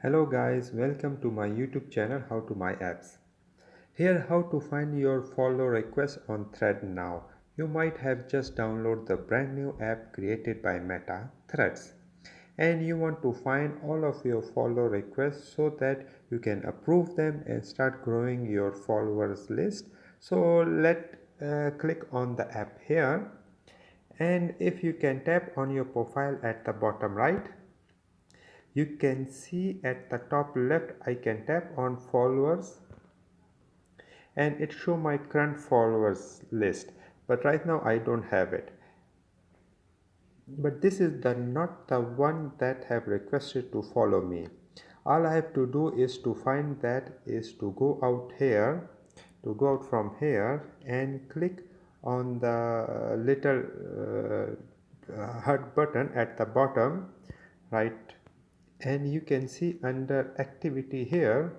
Hello guys, welcome to my YouTube channel HowToMyApps. Here how to find your follow requests on Thread now. You might have just downloaded the brand new app created by Meta, Threads, and you want to find all of your follow requests so that you can approve them and start growing your followers list. So click on the app here, and if you can tap on your profile at the bottom right, you can see at the top left I can tap on followers and it show my current followers list, but right now I don't have it. But this is not the one that have requested to follow me. All I have to do is to find that is to go out here, to go out from here and click on the little heart button at the bottom right, and you can see under activity here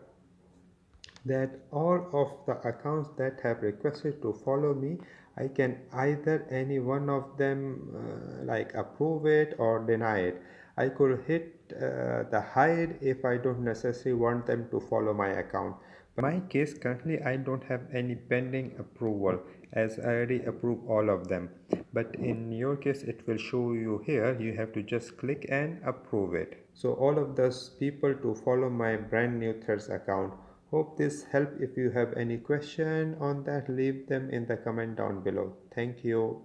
that all of the accounts that have requested to follow me, I can either any one of them like approve it or deny it. I could hit the hide if I don't necessarily want them to follow my account. But in my case currently I don't have any pending approval as I already approved all of them. But in your case it will show you here, you have to just click and approve it. So all of those people to follow my brand new Threads account. Hope this helped. If you have any question on that, leave them in the comment down below. Thank you.